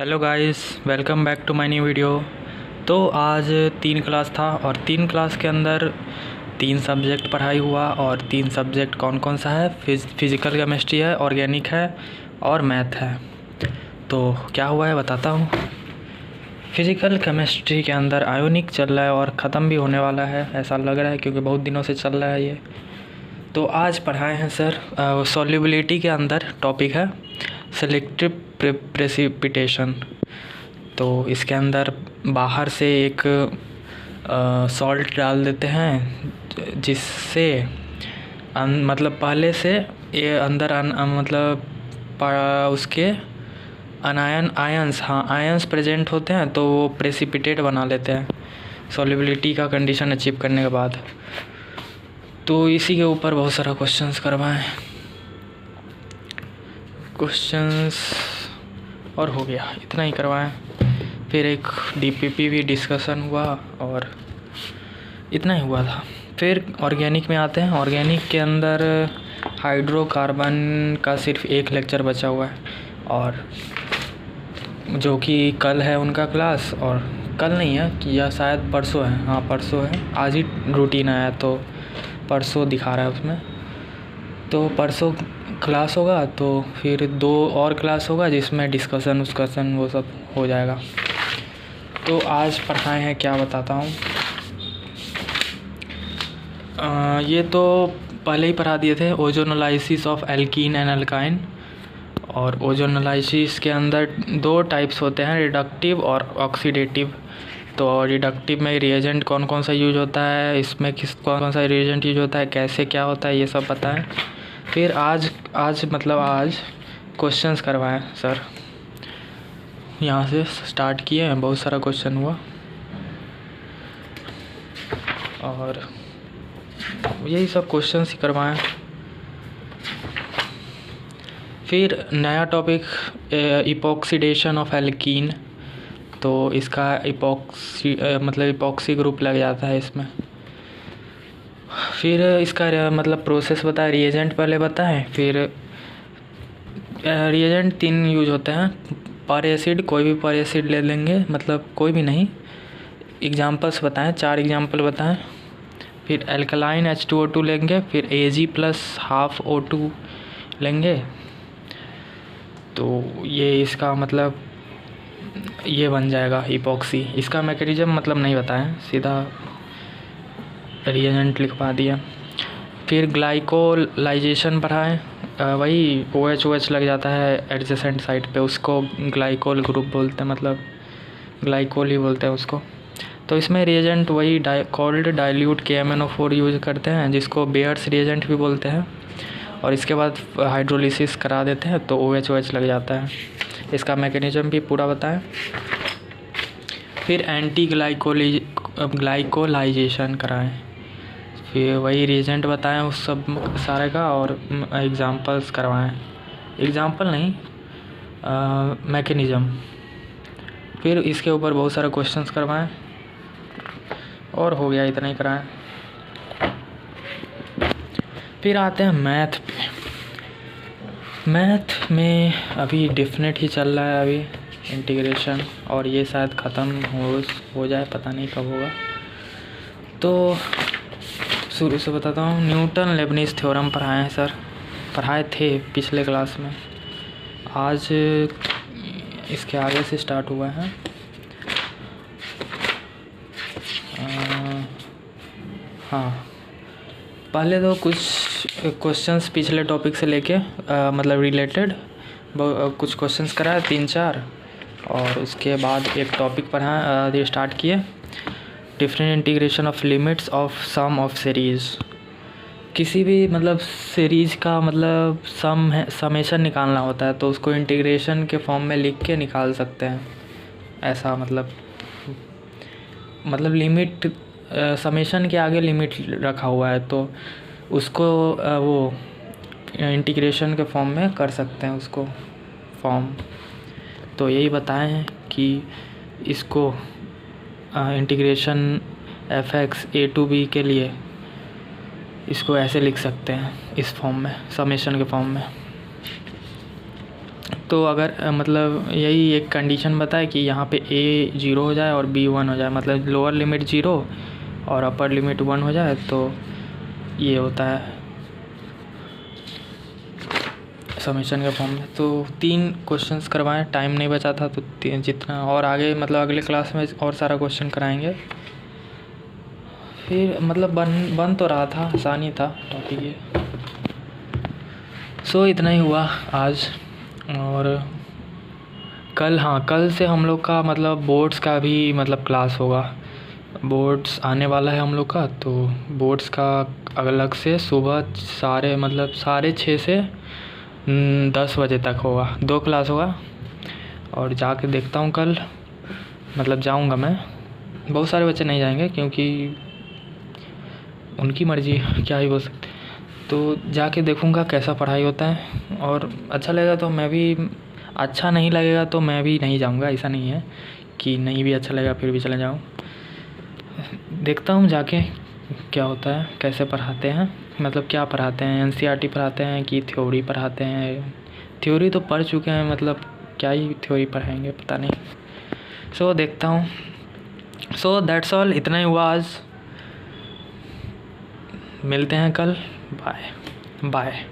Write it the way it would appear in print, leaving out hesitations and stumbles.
Hello guys, welcome back to my new video. तो आज 3 class था और 3 क्लास के अंदर 3 सब्जेक्ट पढ़ाई हुआ। और 3 सब्जेक्ट कौन कौन सा है? फिज़िकल केमिस्ट्री है, ऑर्गेनिक है और मैथ है। तो क्या हुआ है बताता हूँ। फिज़िकल केमिस्ट्री के अंदर आयोनिक चल रहा है और ख़त्म भी होने वाला है, ऐसा लग रहा है, क्योंकि बहुत दिनों से चल रहा है ये। तो आज पढ़ाए हैं सर, सॉल्युबिलिटी के अंदर टॉपिक है सेलेक्टिव प्रेसिपिटेशन। तो इसके अंदर बाहर से एक सॉल्ट डाल देते हैं, जिससे मतलब पहले से ये अंदर उसके आयंस प्रेजेंट होते हैं, तो वो प्रेसिपिटेट बना लेते हैं सॉल्युबिलिटी का कंडीशन अचीव करने के बाद। तो इसी के ऊपर बहुत सारा क्वेश्चंस करवाएं, और हो गया, इतना ही करवाएं। फिर एक डीपीपी भी डिस्कशन हुआ और इतना ही हुआ था। फिर ऑर्गेनिक में आते हैं। ऑर्गेनिक के अंदर हाइड्रोकार्बन का सिर्फ एक लेक्चर बचा हुआ है, और जो कि कल है उनका क्लास, और कल नहीं है कि या शायद परसों है। हाँ, परसों है, आज ही रूटीन आया तो परसों दिखा रहा है उसमें। तो परसों क्लास होगा, तो फिर 2 और क्लास होगा जिसमें डिस्कशन वो सब हो जाएगा। तो आज पढ़ाए हैं, क्या बताता हूँ। ये तो पहले ही पढ़ा दिए थे, ozonolysis of alkene and alkyne. और ओजोनोलाइसिस के अंदर 2 टाइप्स होते हैं, रिडक्टिव और ऑक्सीडेटिव। तो रिडक्टिव में रिएजेंट कौन कौन सा यूज होता है, इसमें कौन कौन सा रिएजेंट यूज होता है, कैसे क्या होता है, ये सब बताएं। फिर आज क्वेश्चंस करवाएं सर। यहाँ से स्टार्ट किए हैं, बहुत सारा क्वेश्चन हुआ और यही सब क्वेश्चंस ही करवाएं। फिर नया टॉपिक इपॉक्सीडेशन ऑफ एल्कीन। तो इसका इपॉक्सी ग्रुप लग जाता है इसमें। फिर इसका प्रोसेस बताए, रिएजेंट पहले बताएं। फिर रिएजेंट 3 यूज होते हैं पर एसिड, कोई भी पर एसिड ले लेंगे, मतलब कोई भी नहीं। एग्जांपल्स बताएं, 4 एग्जांपल बताएं। फिर एल्कलाइन H2O2 लेंगे, फिर Ag प्लस हाफ O2 लेंगे। तो ये इसका ये बन जाएगा इपॉक्सी। इसका मैकेनिज्म नहीं बताएं, सीधा रिएजेंट लिखवा दिया। फिर ग्लाइकोलाइजेशन पढ़ाएं, वही OH लग जाता है एडजेसेंट साइड पे, उसको ग्लाइकोल ग्रुप बोलते हैं, ग्लाइकोल ही बोलते हैं उसको। तो इसमें रिएजेंट वही कोल्ड डाइल्यूट KMnO4 यूज करते हैं, जिसको बेयर्स रिएजेंट भी बोलते हैं। और इसके बाद हाइड्रोलिसिस करा देते हैं, तो OH लग जाता है। इसका मैकेनिज्म भी पूरा बताएं। फिर एंटी ग्लाइकोलाइजेशन कराएं। फिर वही रिएजेंट बताएं उस सब सारे का, और एग्जांपल्स करवाएं। एग्जांपल नहीं, मैकेनिज्म। फिर इसके ऊपर बहुत सारे क्वेश्चंस करवाएं, और हो गया, इतना ही कराएं। फिर आते हैं मैथ पे। मैथ में अभी डेफिनेट ही चल रहा है अभी इंटीग्रेशन, और ये शायद ख़त्म हो जाए, पता नहीं कब होगा। तो शुरू से बताता हूँ। न्यूटन लेबनीज़ थ्योरम पढ़ाए हैं सर, पढ़ाए थे पिछले क्लास में। आज इसके आगे से स्टार्ट हुआ है। हाँ, पहले तो कुछ क्वेश्चंस पिछले टॉपिक से लेके रिलेटेड कुछ क्वेश्चंस कराए 3-4, और उसके बाद एक टॉपिक पढ़ा स्टार्ट किए, different integration of limits of sum of series. किसी भी सीरीज़ का समेशन निकालना होता है, तो उसको इंटीग्रेशन के फॉर्म में लिख के निकाल सकते हैं। ऐसा लिमिट, समेशन के आगे लिमिट रखा हुआ है, तो उसको वो इंटीग्रेशन के फॉर्म में कर सकते हैं उसको फॉर्म। तो यही बताए हैं कि इसको integration fx a to b के लिए इसको ऐसे लिख सकते हैं, इस फॉर्म में, समेशन के फॉर्म में। तो अगर मतलब यही एक कंडीशन बताए कि यहाँ पे a 0 हो जाए और b 1 हो जाए, मतलब लोअर लिमिट 0 और अपर लिमिट 1 हो जाए, तो ये होता है समीशन के फॉर्म में। तो 3 क्वेश्चंस करवाएं, टाइम नहीं बचा था तो जितना, और आगे मतलब अगले क्लास में और सारा क्वेश्चन कराएंगे। फिर मतलब बन तो रहा था, आसान ही था टॉपिक ये। सो इतना ही हुआ आज। और कल से हम लोग का मतलब बोर्ड्स का भी मतलब क्लास होगा। बोर्ड्स आने वाला है हम लोग का, तो बोर्ड्स का अलग से सुबह मतलब 6:30 से 10 बजे तक होगा, 2 क्लास होगा। और जाके देखता हूँ कल, मतलब जाऊँगा मैं, बहुत सारे बच्चे नहीं जाएंगे क्योंकि उनकी मर्ज़ी, क्या ही बोल सकते। तो जाके देखूँगा कैसा पढ़ाई होता है, और अच्छा लगेगा तो मैं भी, अच्छा नहीं लगेगा तो मैं भी नहीं जाऊँगा। ऐसा नहीं है कि नहीं भी अच्छा लगेगा फिर भी चले जाऊँ। देखता हूँ जाके क्या होता है, कैसे पढ़ाते हैं, मतलब क्या पढ़ाते हैं, एनसीईआरटी पढ़ाते हैं कि थ्योरी पढ़ाते हैं। थ्योरी तो पढ़ चुके हैं, मतलब क्या ही थ्योरी पढ़ाएंगे पता नहीं। सो देखता हूँ। सो दैट्स ऑल, इतना ही हुआ आज। मिलते हैं कल। Bye bye.